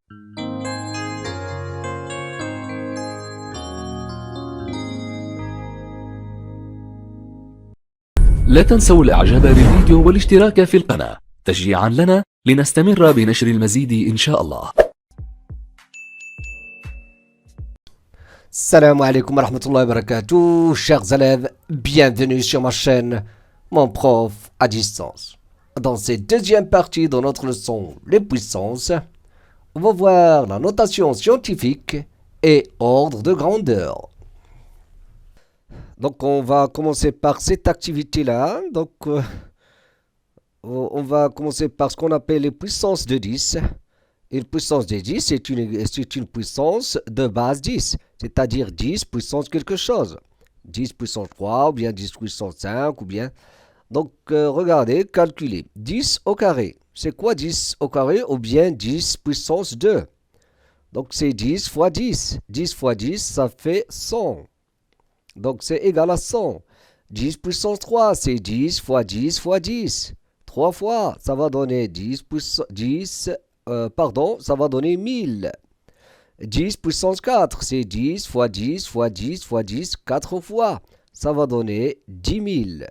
لا تنسوا الإعجاب بالفيديو والاشتراك في القناة تشجيعا لنا لنستمر بنشر المزيد إن شاء الله. Salam alaikum wa rahmatullahi wa barakatuh, chers élèves, bienvenue sur ma chaîne, mon prof à distance. Dans cette deuxième partie de notre leçon Les puissances, on va voir la notation scientifique et ordre de grandeur. Donc on va commencer par cette activité-là. Donc on va commencer par ce qu'on appelle les puissances de 10. Une puissance de 10, c'est une puissance de base 10, c'est-à-dire 10 puissance quelque chose. 10 puissance 3, ou bien 10 puissance 5, ou bien... Donc, regardez, calculez. 10 au carré. C'est quoi 10 au carré, ou bien 10 puissance 2? Donc, c'est 10 fois 10. 10 fois 10, ça fait 100. Donc, c'est égal à 100. 10 puissance 3, c'est 10 fois 10 fois 10. 3 fois, ça va donner 10 puissance... ça va donner 1000. 10 puissance 4, c'est 10 fois 10 fois 10 fois 10, 4 fois. Ça va donner 10 000.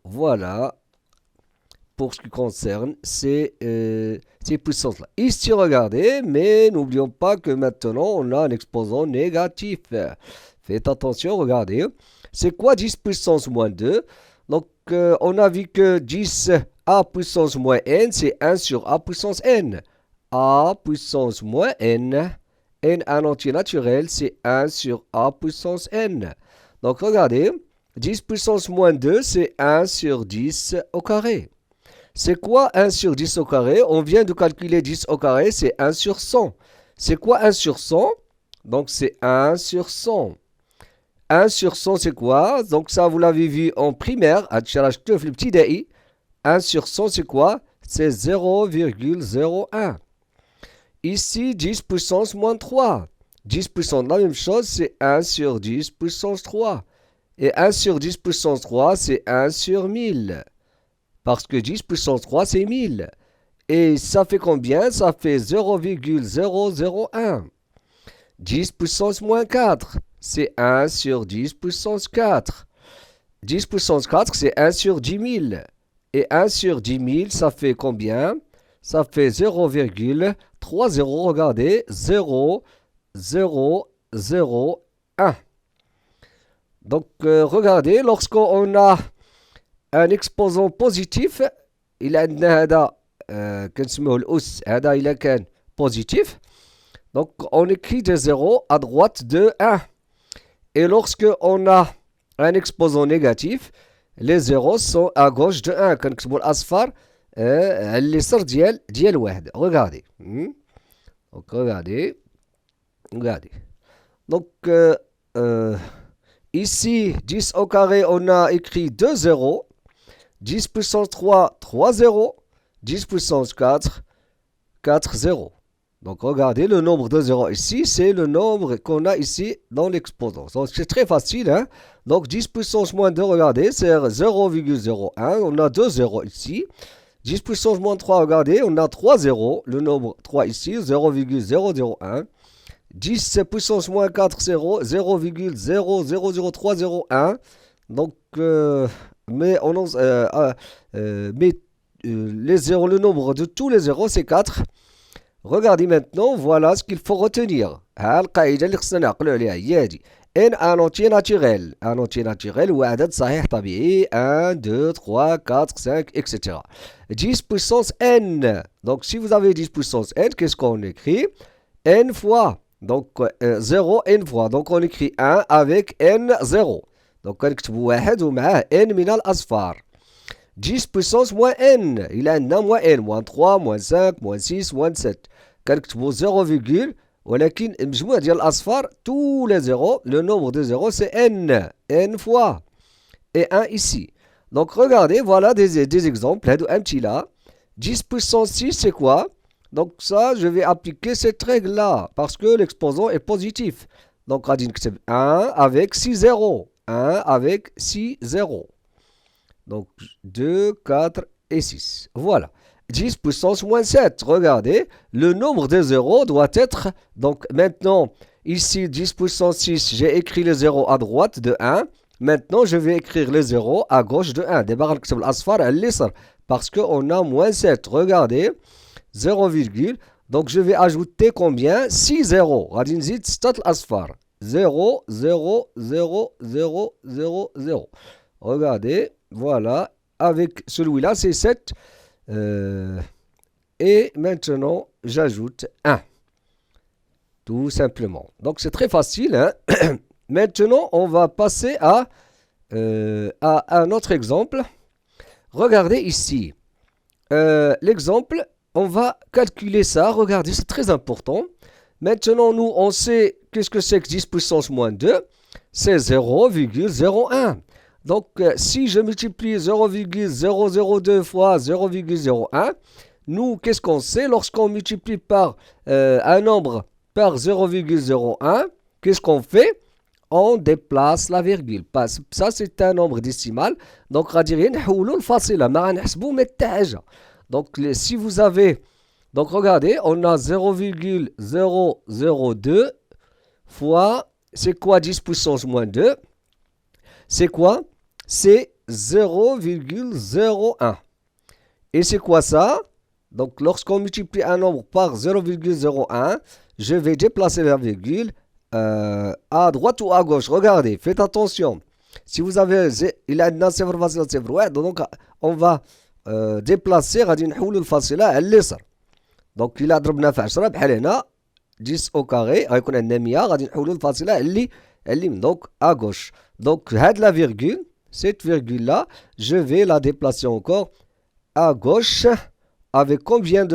Voilà pour ce qui concerne ces puissances-là. Ici, regardez, mais n'oublions pas que maintenant, on a un exposant négatif. Faites attention, regardez. C'est quoi 10 puissance moins 2? Donc, on a vu que 10 a puissance moins n, c'est 1 sur a puissance n. A puissance moins n, n un entier naturel, c'est 1 sur a puissance n. Donc, regardez, 10 puissance moins 2, c'est 1 sur 10 au carré. C'est quoi 1 sur 10 au carré? On vient de calculer 10 au carré, c'est 1 sur 100. C'est quoi 1 sur 100? Donc, c'est 1 sur 100. 1 sur 100, c'est quoi? Donc, ça, vous l'avez vu en primaire. 1 sur 100, c'est quoi? C'est 0,01. Ici, 10 puissance moins 3. 10 puissance, la même chose, c'est 1 sur 10 puissance 3. Et 1 sur 10 puissance 3, c'est 1 sur 1000. Parce que 10 puissance 3, c'est 1000. Et ça fait combien? Ça fait 0,001. 10 puissance moins 4, c'est 1 sur 10 puissance 4. 10 puissance 4, c'est 1 sur 10 000. Et 1 sur 10 000, ça fait combien? Ça fait 0,30. Regardez, 0,001. Donc, regardez, lorsqu'on a un exposant positif, il a positif. Donc, on écrit des zéros à droite de 1. Et lorsque on a un exposant négatif, les zéros sont à gauche de 1. كنكتبوا الأصفار اليسار ديال واحد. Regardez. Donc, regardez. Donc, ici, 10 au carré, on a écrit 2 zéros. 10 puissance 3, 3 zéros. 10 puissance 4, 4 zéros. Donc, regardez, le nombre de zéros ici, c'est le nombre qu'on a ici dans l'exposant. Donc, c'est très facile. Hein? Donc, 10 puissance moins 2, regardez, c'est 0,01. On a 2 zéros ici. 10 puissance moins 3, regardez, on a 3 zéros. Le nombre 3 ici, 0,001. 10 puissance moins 4, 0,000301. Donc, mais les zéros, le nombre de tous les zéros, c'est 4. Regardez maintenant, voilà ce qu'il faut retenir. القاعدة اللي خصنا نعقلوا عليها هي هذه. n un entier naturel. Un entier naturel هو عدد صحيح طبيعي 1, 2, 3, 4, 5, etc. 10 puissance n. Donc, si vous avez 10 puissance n, qu'est-ce qu'on écrit? n fois. Donc, 0 n fois. Donc, on écrit 1 avec n 0. Donc, كنكتبوا واحد ومعاه n من الأصفار. 10 puissance moins n. Il a un moins n, moins 3, moins 5, moins 6, moins 7. كنكتبوا 0, ولكن المجموع ديال الأصفار tous les zéros, le nombre de zéros c'est n. n fois. Et 1 ici. Donc regardez, voilà des exemples. هادو أمثلة. 10 puissance 6 c'est quoi? Donc ça, je vais appliquer cette règle-là parce que l'exposant est positif. Donc غادي نكتب 1 avec 6 zéros. 1 avec 6 zéros. Donc 2, 4 et 6. Voilà. 10 puissance moins 7. Regardez, le nombre de zéros doit être, donc maintenant, ici 10 puissance 6, j'ai écrit les zéros à droite de 1. Maintenant, je vais écrire les zéros à gauche de 1. D'abord, parce qu'on a moins 7. Regardez, 0, donc je vais ajouter combien? 6 zéros. غادي نزيد 6 الأصفار. 0, 0, 0, 0, 0, 0. Regardez, voilà. Avec celui-là, c'est 7. Et maintenant, j'ajoute 1. Tout simplement. Donc, c'est très facile. Hein? Maintenant, on va passer à un autre exemple. Regardez ici. L'exemple, on va calculer ça. Regardez, c'est très important. Maintenant, nous, on sait qu'est-ce que c'est que 10 puissance moins 2. C'est 0,01. Donc, si je multiplie 0,002 fois 0,01, nous, qu'est-ce qu'on sait? Lorsqu'on multiplie par un nombre par 0,01, qu'est-ce qu'on fait? On déplace la virgule. Ça, c'est un nombre décimal. Donc, donc, si vous avez... Donc, regardez, on a 0,002 fois... C'est quoi 10 puissance moins 2? C'est quoi? C'est 0,01. Et c'est quoi ça? Donc, lorsqu'on multiplie un nombre par 0,01, je vais déplacer la virgule à droite ou à gauche. Regardez, faites attention. Si vous avez... Il a une 0,01, donc on va déplacer, غادي نحولوا الفاصلة على اليسار. Donc, إلا ضربنا في 10 بحال هنا 10 au carré, غيكون عندنا 100, غادي نحولوا الفاصلة اللي donc à gauche. Donc, هاد la virgule, cette virgule-là, je vais la déplacer encore à gauche avec combien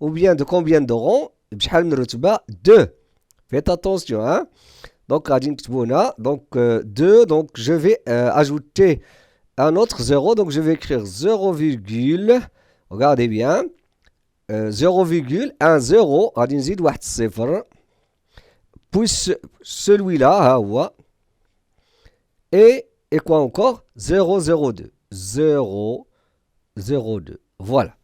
ou bien de combien de ronds? بشحال من رتبة 2. Faites attention, hein? Donc, غادي نكتبوا هنا. Donc, 2. Donc, je vais ajouter un autre 0. Donc, je vais écrire 0, regardez bien. 0,10 غادي نزيد واحد الصفر. Puis celui-là, ها هو. Et quoi encore? 0,02. 0,02. Voilà.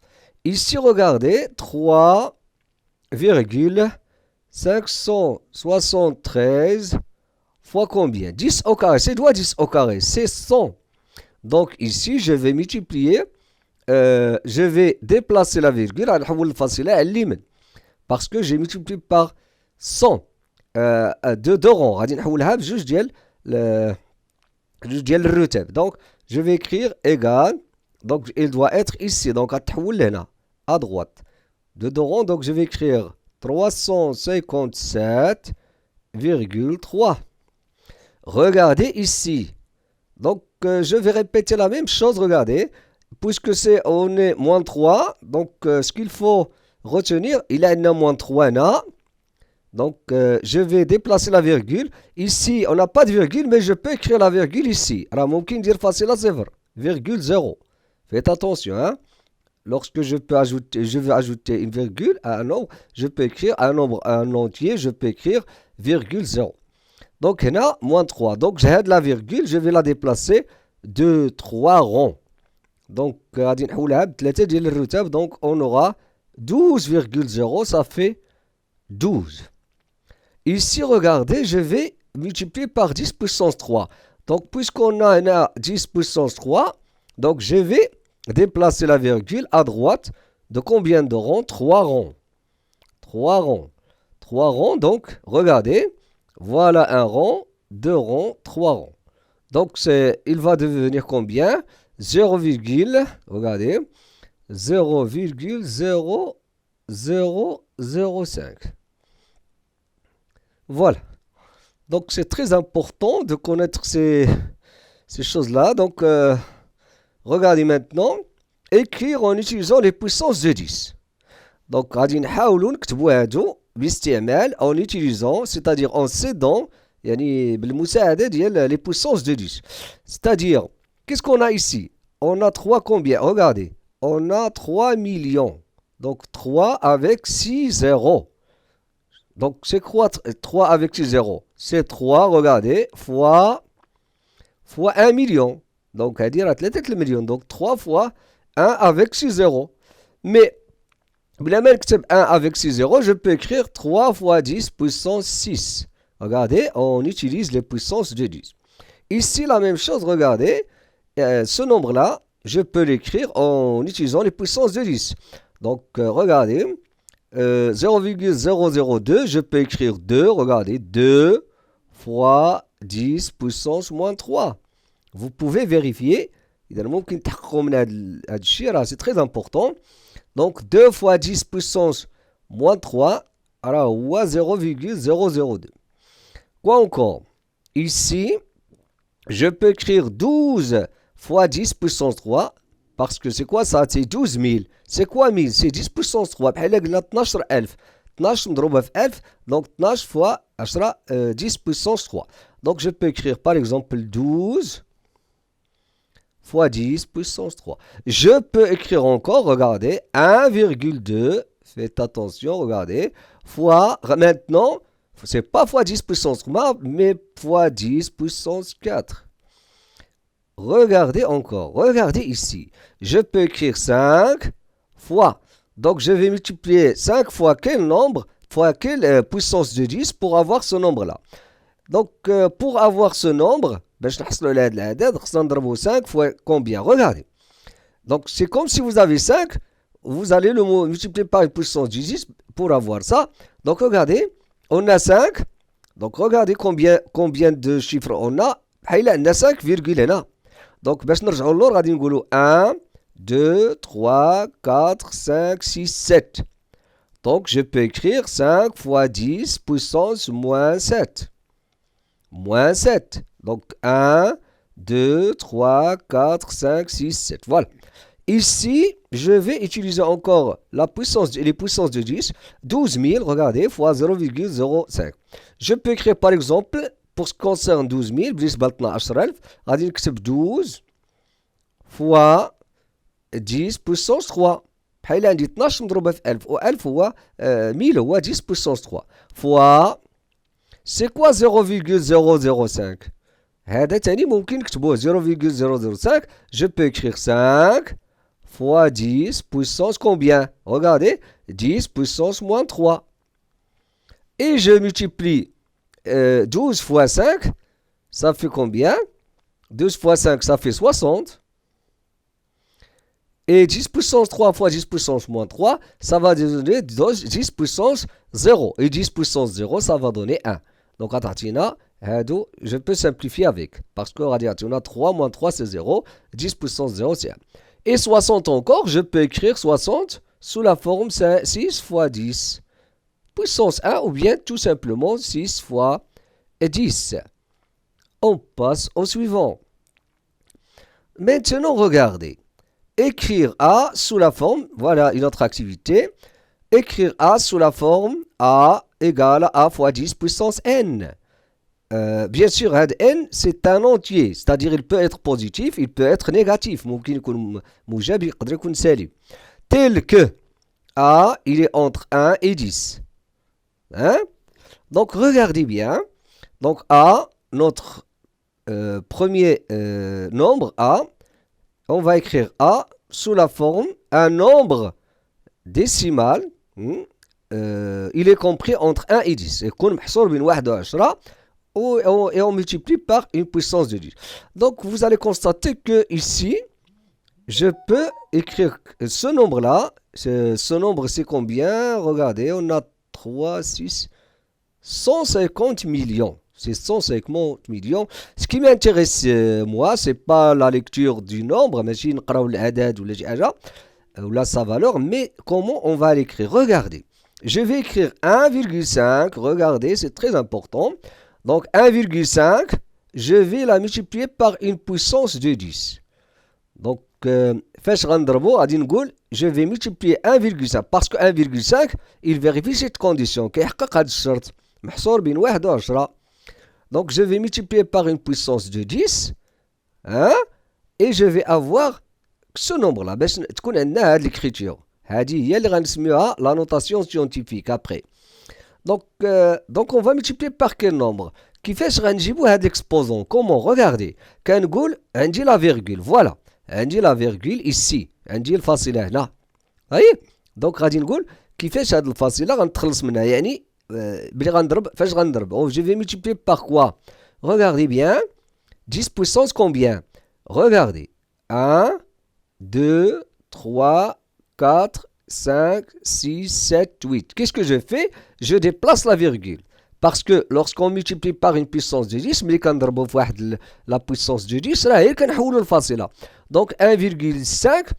Ici, regardez, 3,573 fois combien? 10 au carré. C'est quoi 10 au carré? C'est 100. Donc ici, je vais multiplier, je vais déplacer la virgule parce que j'ai multiplié par 100 de ronds. غادي نحولها بجوج ديال الرتب. Donc, je vais écrire égal. Donc, il doit être ici. Donc, à droite. De deux ronds, donc je vais écrire 357,3. Regardez ici. Donc, je vais répéter la même chose. Regardez. Puisque on est moins 3. Donc, ce qu'il faut retenir, il y a moins 3 là. Donc, je vais déplacer la virgule. Ici, on n'a pas de virgule, mais je peux écrire la virgule ici. Alors, ممكن dire facile à 0. Virgule 0. Faites attention, hein. Lorsque je vais ajouter une virgule à un nombre, je peux écrire un nombre un entier, je peux écrire virgule 0. Donc, là, moins 3. Donc, j'ai la virgule, je vais la déplacer de 3 ronds. Donc, donc on aura 12,0, ça fait 12. Ici, regardez, je vais multiplier par 10 puissance 3. Donc, puisqu'on a 10 puissance 3, donc je vais déplacer la virgule à droite de combien de ronds? 3 ronds. 3 ronds. 3 ronds, donc, regardez, voilà un rond, 2 ronds, 3 ronds. Donc, il va devenir combien? 0, regardez, 0,0005. Voilà. Donc, c'est très important de connaître ces choses-là. Donc, regardez maintenant. Écrire en utilisant les puissances de 10. Donc, غادي نحاولوا نكتبوا هادو باستعمال en utilisant, c'est-à-dire en s'aidant, يعني بالمساعدة ديال les puissances de 10. C'est-à-dire, qu'est-ce qu'on a ici? On a 3 combien? Regardez. On a 3 millions. Donc, 3 avec 6 zéros. Donc, c'est quoi 3 avec 6 zéros? C'est 3, regardez, fois 1 million. Donc, à dire à 3 millions. Donc, 3 fois 1 avec 6 zéros. Mais, بلا ما نكتب 1 avec 6 zéros, je peux écrire 3 fois 10 puissance 6. Regardez, on utilise les puissances de 10. Ici, la même chose, regardez, ce nombre-là, je peux l'écrire en utilisant les puissances de 10. Donc, regardez, 0,002, je peux écrire 2, regardez, 2 fois 10 puissance moins 3. Vous pouvez vérifier, c'est très important. Donc, 2 fois 10 puissance moins 3, alors 0,002. Quoi encore? Ici, je peux écrire 12 fois 10 puissance 3, parce que c'est quoi ça? C'est 12 000. C'est quoi 1000? C'est 10 puissance 3. بحال قلنا 12000. 12 مضروبة في 1000, donc 12 fois 10 puissance 3. Donc, je peux écrire par exemple 12 fois 10 puissance 3. Je peux écrire encore, regardez, 1,2, faites attention, regardez, fois, maintenant, c'est pas fois 10 puissance 3, mais fois 10 puissance 4. Regardez encore, regardez ici. Je peux écrire 5 fois. Donc, je vais multiplier 5 fois quel nombre, fois quelle puissance de 10 pour avoir ce nombre-là. Donc, pour avoir ce nombre, باش نحصلوا على هذا العدد خصنا نضربوا 5 fois combien? Regardez. Donc, c'est comme si vous avez 5, vous allez le multiplier par une puissance de 10 pour avoir ça. Donc, regardez, on a 5. Donc, regardez combien de chiffres on a. بحال عندنا 5 virgule هنا. Donc, باش نرجعوا للور غادي نقولوا 1, 2, 3, 4, 5, 6, 7. Donc, je peux écrire 5 fois 10 puissance moins 7. Moins 7. Donc, 1, 2, 3, 4, 5, 6, 7. Voilà. Ici, je vais utiliser encore les puissances de 10. 12 000, regardez, fois 0,05. Je peux écrire, par exemple, pour ce qui concerne 12 000, بالنسبة ل 12000, غادي نكتب 12 fois 10 puissance 3. بحال عندي 12 مضروبة في 1000 و 1000 هو 1000 هو 10 puissance 3 fois. C'est quoi 0,005? هذا تاني ممكن نكتبوه 0,005. Je peux écrire 5 fois 10 puissance combien? Regardez, 10 puissance moins 3. Et je multiplie 12 fois 5, ça fait combien? 12 fois 5, ça fait 60. Et 10 puissance 3 fois 10 puissance moins 3, ça va donner 10 puissance 0. Et 10 puissance 0, ça va donner 1. Donc, je peux simplifier avec. Parce que on a 3 moins 3, c'est 0. 10 puissance 0, c'est 1. Et 60 encore, je peux écrire 60 sous la forme 6 fois 10. Puissance 1 ou bien tout simplement 6 fois 10. On passe au suivant. Maintenant, regardez. Écrire A sous la forme, voilà une autre activité. Écrire A sous la forme A égale A fois 10 puissance N. Bien sûr, N, c'est un entier, c'est-à-dire il peut être positif, il peut être négatif. ممكن يكون موجب يقدر يكون سالب. Tel que A, il est entre 1 et 10. Hein? Donc, regardez bien. Donc, A, notre premier nombre A, on va écrire A sous la forme un nombre décimal. Il est compris entre 1 et 10. يكون محصور بين 1 و 10 et on multiplie par une puissance de 10. Donc, vous allez constater que ici, je peux écrire ce nombre-là. Ce nombre, c'est combien? Regardez, on a 3, 6, 150 millions. C'est 150 millions. Ce qui m'intéresse, moi, c'est pas la lecture du nombre, mais si نقراو العدد ولا شي حاجة ولا sa valeur, mais comment on va l'écrire? Regardez. Je vais écrire 1,5. Regardez, c'est très important. Donc 1,5, je vais la multiplier par une puissance de 10. Donc, فاش غنضربو غادي نقول je vais multiplier 1,5 parce que 1,5 il vérifie cette condition كيحقق هذا الشرط محصور بين 1 و 10. Donc je vais multiplier par une puissance de 10 hein, et je vais avoir ce nombre là باش تكون عندنا هذه l'écriture. هذه هي اللي غنسميوها la notation scientifique après. Donc on va multiplier par quel nombre? كيفاش غنجيبو هاد l'exposant? Comment? Regardez. كنقول عندي la virgule. Voilà. عندي la virgule ici. عندي الفاصلة هنا. هاي دونك غادي نقول كيفاش هاد الفاصله غنتخلص منها يعني بلي غنضرب فاش غنضرب او جو في ملتيبلي باغ كوا regardez bien 10 puissance combien regardez 1 2 3 4 5 6 7 8 qu'est-ce que je fais je déplace la virgule parce que lorsqu'on multiplie par une puissance de 10 ملي كنضربو في واحد la puissance de 10 راه هي كنحولو الفاصله دونك 1,5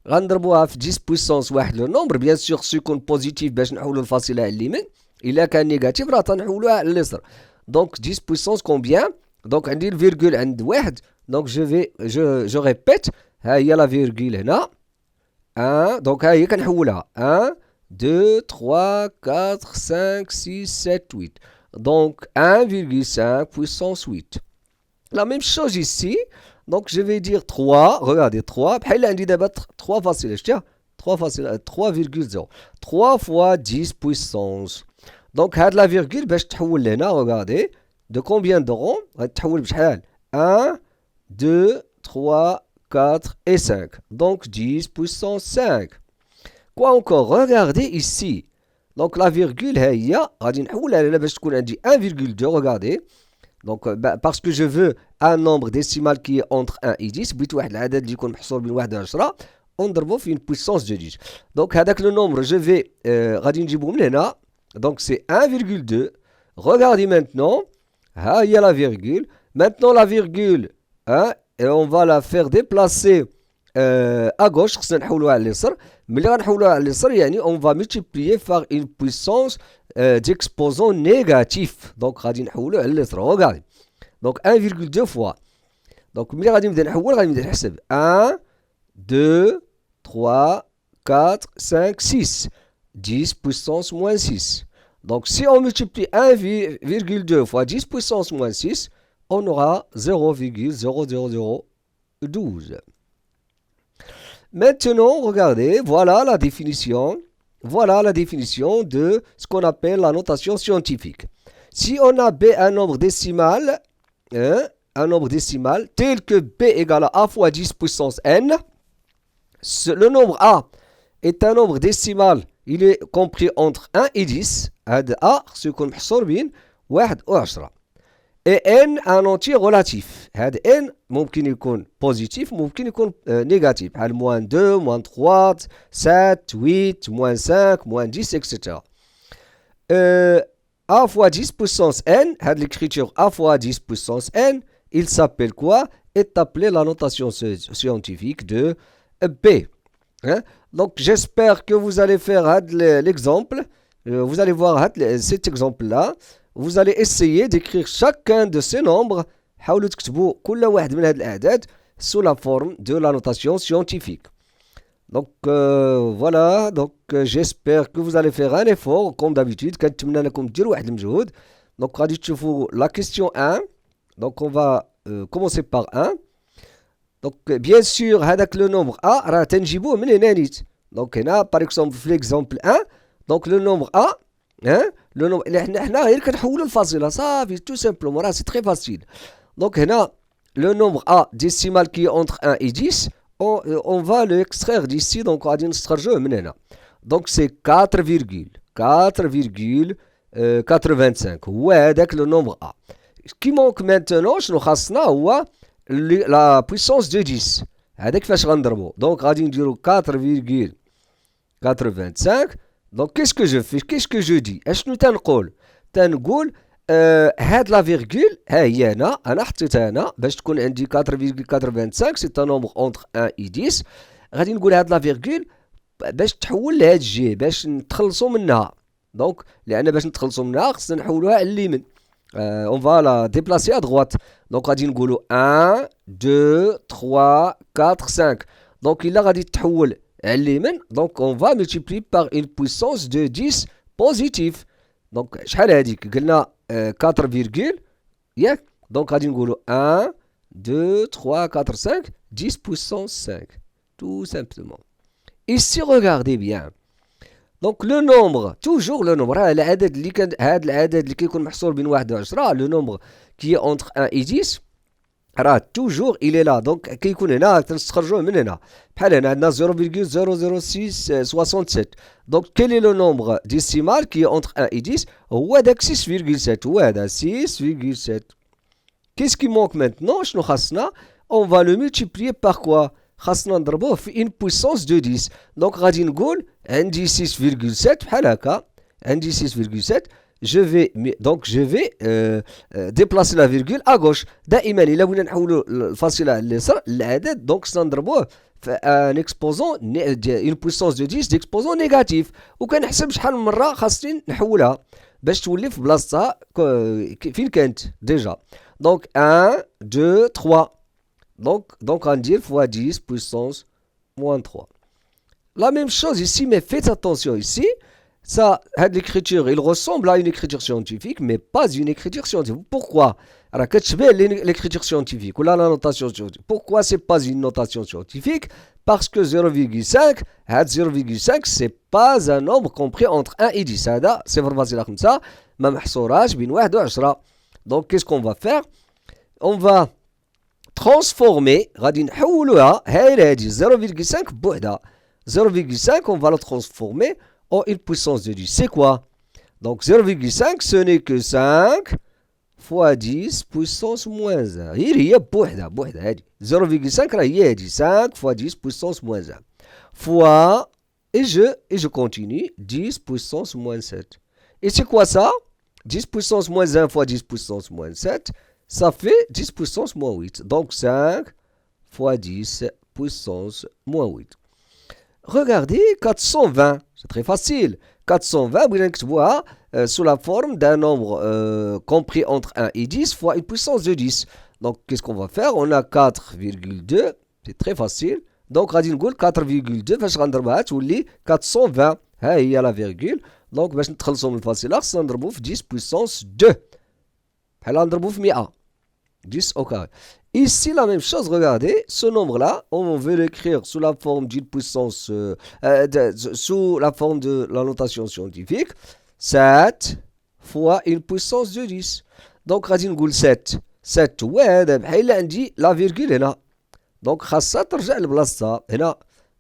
غنضربوها في 10 puissance واحد لو نومبر بيان سور سو يكون بوزيتيف باش نحولو الفاصله على اليمين الا كان نيجاتيف راه تنحولوها على اليسار دونك 10 puissance combien دونك عندي الفيرغول عند واحد دونك جو ريبيت ها هي لا فيرغول هنا 1 دونك ها هي كنحولها 1 2 3 4 5 6 7 8 donc 1,5 puissance 8 la même chose ici donc je vais dire 3 regardez 3 بحال عندي دابا 3 فاصلة شتيها 3,0 3 fois 10 puissance donc هاد لا فيرغول باش تحول لهنا regardez de combien de rond غتحول بشحال 1 2 3 4 et 5 donc 10 puissance 5 quoi encore regardez ici donc la virgule هي غادي نحولها لهنا باش تكون عندي 1,2 regardez donc parce que je veux un nombre décimal qui est entre 1 et 10 بغيت واحد العدد اللي يكون محصور بين 1 و 10 ونضربو في une puissance de 10 donc هذاك le nombre je vais غادي نجيبو من هنا donc c'est 1,2 regardez maintenant ها هي la virgule maintenant la virgule hein, et on va la faire déplacer à gauche خصنا نحولوها على اليسار ملي غنحولوها على اليسار يعني on va multiplier par une puissance d'exposant négatif donc غادي نحولوه على اليسار regardez donc 1,2 fois donc ملي غادي نبدا نحول غادي نبدا نحسب 1 2 3 4 5 6 10 puissance moins 6 donc si on multiplie 1,2 fois 10 puissance moins 6 on aura 0,00012 maintenant regardez voilà la définition de ce qu'on appelle la notation scientifique si on a b un nombre décimal un nombre décimal tel que b égale à a fois 10 puissance n le nombre a est un nombre décimal il est compris entre 1 et 10 هذا a خصو يكون محصور بين 1 و 10 et n un entier relatif هذا n ممكن يكون positif ممكن يكون négatif بحال moins 2 moins 3 7 8 moins 5 moins 10 etc a fois 10 puissance n هذه l'écriture a fois 10 puissance n il s'appelle quoi est appelé la notation scientifique de b hein? Donc j'espère que vous allez faire l'exemple vous allez voir cet exemple là vous allez essayer d'écrire chacun de ces nombres حاولوا تكتبوا كل واحد من هذه الأعداد sous la forme de la notation scientifique donc voilà donc j'espère que vous allez faire un effort comme d'habitude كنتمنى لكم ديروا واحد المجهود donc غادي تشوفوا la question 1 donc on va commencer par 1 donc bien sûr هذاك le nombre a راه تنجيبوه من هنا نيت donc هنا par exemple في l'exemple 1 donc le nombre a hein le nombre حنا غير كنحولوا الفاصله صافي tout simplement راه c'est très facile donc هنا le nombre a décimal qui est entre 1 et 10 on va le extraire d'ici donc غادي نستخرجوه من هنا donc c'est 4,85 هو هذاك le nombre a qui manque maintenant شنو خاصنا هو la puissance de 10 هذاك فاش غنضربو donc غادي نديرو 4,85 donc qu'est-ce que je fais qu'est-ce que je dis اشنو تنقول هاد لا فيرغول ها هي هنا انا حطيتها هنا باش تكون عندي 4,85 c'est un nombre entre 1 et 10 غادي نقول هاد لا فيرغول باش تحول لهاد الجي باش نتخلصوا منها دونك لان باش نتخلصوا منها خصنا نحولوها على اليمين on va la déplacer à droite donc غادي نقولوا 1 2 3 4 5 donc الا غادي تحول على اليمين donc on va multiplier par une puissance de 10 positive donc شحال هذيك قلنا 4 فيرغول ياك donc غادي نقولوا 1 2 3 4 5 10 puissance 5 tout simplement ici regardez bien donc le nombre toujours le nombre العدد اللي كان هذا العدد اللي كيكون محصور بين 1 و 10 le nombre qui est entre 1 et 10 راه toujours il est là. Donc كيكون هنا تنستخرجوه من هنا. بحال هنا عندنا 0,00667. Donc quel est le nombre décimal qui est entre 1 et 10 هو داك 6,7. هو هذا 6,7. Qu'est-ce qui manque maintenant شنو خاصنا on va le multiplier par quoi خاصنا نضربوه في une puissance de 10. Donc غادي نقول عندي 6,7 بحال هكا عندي 6,7 je vais déplacer la virgule à gauche. دائما الا بغينا نحولوا الفاصله على اليسار للعدد دونك خصنا نضربوه في ان اكسبوزون une puissance de 10 d'exposant négatif وكنحسب شحال من مره خاصني نحولها باش تولي في بلاصتها فين كانت ديجا. دونك 1 2 3 donc غندير fois 10 puissance moins 3. La même chose ici, mais faites attention ici. Ça, l'écriture, il ressemble à une écriture scientifique, mais pas une écriture scientifique. Pourquoi? Alors, l'écriture scientifique ou la notation scientifique. Pourquoi c'est pas une notation scientifique? Parce que 0,5, c'est pas un nombre compris entre 1 et 10. C'est vraiment facile comme ça. ما محصوراش بين 1 و 10. Donc, qu'est-ce qu'on va faire? On va transformer, غادي نحولوها هذه 0,5 بوحدها. 0,5, on va le transformer en une puissance de 10. C'est quoi? Donc 0,5, ce n'est que 5 fois 10 puissance moins 1. هي بوحدها هذه 0,5 راه هي هذه 5 fois 10 puissance moins 1 fois et je continue 10 puissance moins 7. Et c'est quoi ça? 10 puissance moins 1 fois 10 puissance moins 7, ça fait 10 puissance moins 8. Donc 5 fois 10 puissance moins 8. Regardez 420, c'est très facile. 420, بغينا نكتبوها sous la forme d'un nombre compris entre 1 et 10 fois une puissance de 10. Donc qu'est-ce qu'on va faire? On a 4,2, c'est très facile. Donc غادي نقول 4,2 فاش غنضربها تولي 420. ها هي لا فيرغول. دونك باش نتخلصوا من الفاصله خصنا نضربوا في 10 puissance 2. بحال نضربوا في 100. 10 au carré. Ici, la même chose, regardez, ce nombre-là, on veut l'écrire sous la forme d'une puissance, sous la forme de la notation scientifique, 7 fois une puissance de 10. Donc, غادي نقول 7. 7 هو هذا بحال عندي لا فيرغول هنا. دونك خاصها ترجع لبلاصتها هنا.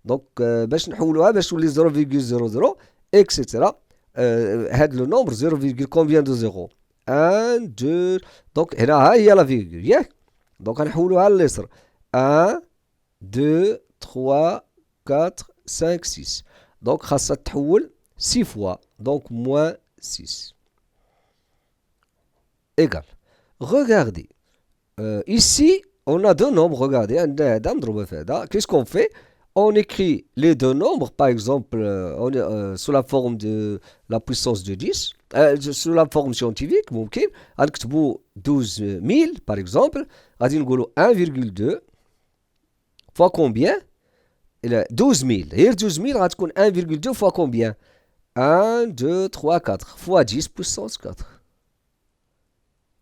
دونك باش نحولوها باش تولي 0,00 اكسيتيرا. هاد لو نومبر 0, combien de 0 1 2. دونك هنا ها هي لا فيرغول ياك. Donc, on va le laisser. 1, 2, 3, 4, 5, 6. Donc, ça تحول 6 fois. Donc, moins 6. Égal. Regardez. Ici, on a deux nombres. Regardez. Qu'est-ce qu'on fait? On écrit les deux nombres, par exemple, sous la forme de la puissance de 10. Sous la forme scientifique, ممكن غنكتبوا 12000 par exemple. غادي نقولوا 1,2 fois combien? 12000. غير 12000 غتكون 1,2 fois combien? 1, 2, 3, 4 fois 10 puissance 4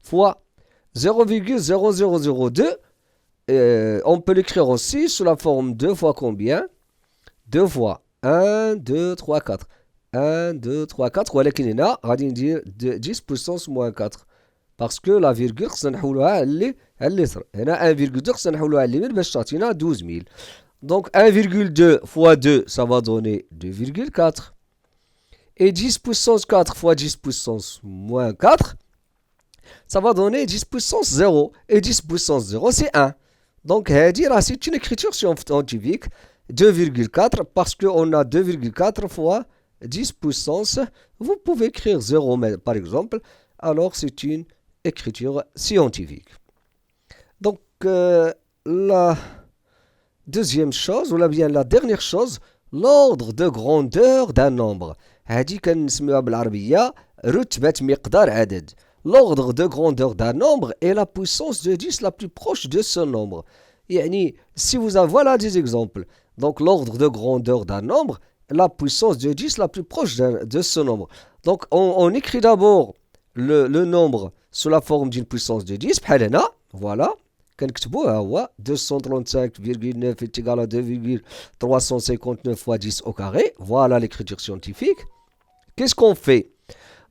fois 0,0002. On peut l'écrire aussi sous la forme 2 fois combien? 2 fois 1, 2, 3, 4. 1, 2, 3, 4. ولكن هنا غادي ندير 10 puissance moins 4. Parce que la virgule خصنا نحولوها على اليسار. هنا 1,2 خصنا نحولوها على اليمين باش تعطينا 12000. Donc 1,2 fois 2, ça va donner 2,4. Et 10 puissance 4 fois 10 puissance moins 4, ça va donner 10 puissance 0. Et 10 puissance 0, c'est 1. Donc, c'est une écriture scientifique. 2,4 parce qu'on a 2,4 fois 10 puissance. Vous pouvez écrire 0 par exemple. Alors, c'est une écriture scientifique. Donc, la deuxième chose, ou bien la dernière chose, l'ordre de grandeur d'un nombre. هذه كنسميوها بالعربية رتبة مقدار عدد. L'ordre de grandeur d'un nombre est la puissance de 10 la plus proche de ce nombre. يعني, si vous avez, voilà des exemples. Donc, l'ordre de grandeur d'un nombre, la puissance de 10 la plus proche de ce nombre. Donc, on écrit d'abord le nombre sous la forme d'une puissance de 10. بحال هنا, voilà. كنكتبوها هو 235,9 est égal à 2,359 fois 10 au carré. Voilà l'écriture scientifique. Qu'est-ce qu'on fait?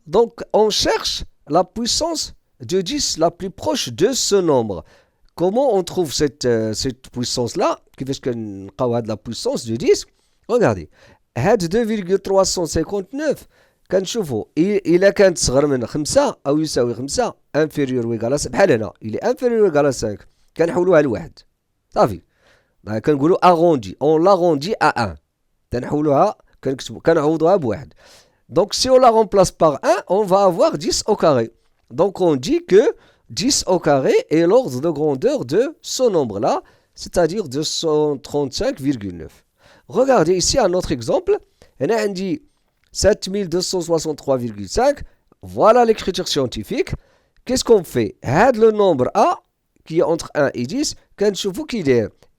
Donc, on cherche la puissance de 10 la plus proche de ce nombre. comment on trouve cette puissance-là? كيفاش كنلقاو هاد la puissance de 10? Regardez, هاد 2,359 كنشوفوا إلا كانت صغر من 5 أو يساوي 5 inférieur ou égal à 5 بحال هنا il est inférieur ou égal à 5 كنحولوها لواحد صافي كنقولوا arrondi on l'arrondit à 1 كنحولوها كنعوضوها بواحد. Donc si on la remplace par 1 on va avoir 10 au carré. Donc on dit que 10 au carré est l'ordre de grandeur de ce nombre-là, c'est-à-dire 235,9. Regardez ici un autre exemple. On a dit 7263,5. Voilà l'écriture scientifique. Qu'est-ce qu'on fait? Le nombre A, qui est entre 1 et 10,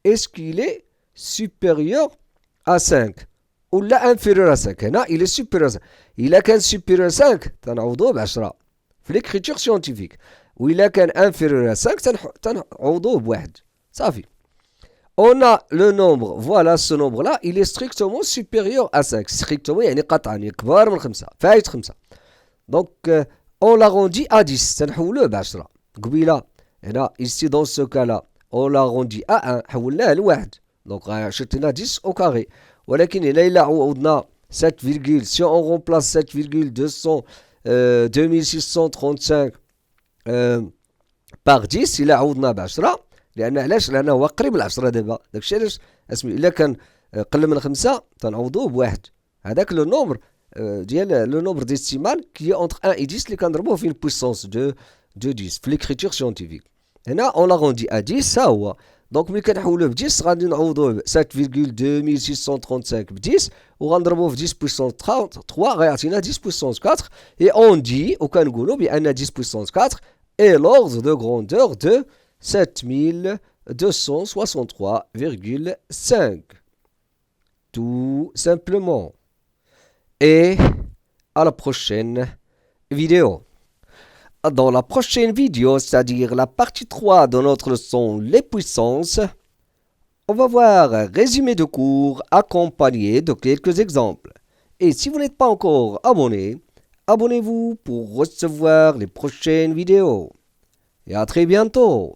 est-ce qu'il est supérieur à 5 ou là inférieur à 5? Il est supérieur à 5. Il a qu'un supérieur à 5, تنعوضوه ب10 في l'écriture scientifique. وإلا كان inférieur à 5 تنعوضوه بواحد صافي. On a le nombre, voilà ce nombre-là, il est strictement supérieur à 5. Strictement يعني قطعا يكبر من 5 فايت 5. Donc on l'arrondit à 10 تنحولوه ب10 قبيله. هنا ici dans ce cas-là on l'arrondit à 1 حولناه لواحد. Donc شتينا 10 au carré. ولكن هنا إلا عوضنا 7, si on remplace 7,2635 par 10 إلا عوضنا ب10 لأن علاش؟ لأنه هو قريب ل10 دابا داكشي علاش اسمي إلا كان قل من 5 تنعوضوه بواحد. هذاك لو نومبر ديال لو نومبر ديسيمال كي entre 1 et 10 اللي كنضربوه في البويسونس دو 10 في l'écriture scientifique. هنا on l'arrondit à 10 ها هو. دونك ملي كنحولوه ب 10 غادي نعوضوه ب 7,2635 ب 10 وغنضربوه في 10 بويسونس 3 غيعطينا 10 بويسونس 4 et on dit وكنقولوا بأن 10 بويسونس 4 est l'ordre de grandeur de 7263,5. Tout simplement. Et à la prochaine vidéo. Dans la prochaine vidéo, c'est-à-dire la partie 3 de notre leçon les puissances, on va voir un résumé de cours accompagné de quelques exemples. Et si vous n'êtes pas encore abonné, abonnez-vous pour recevoir les prochaines vidéos. Et à très bientôt.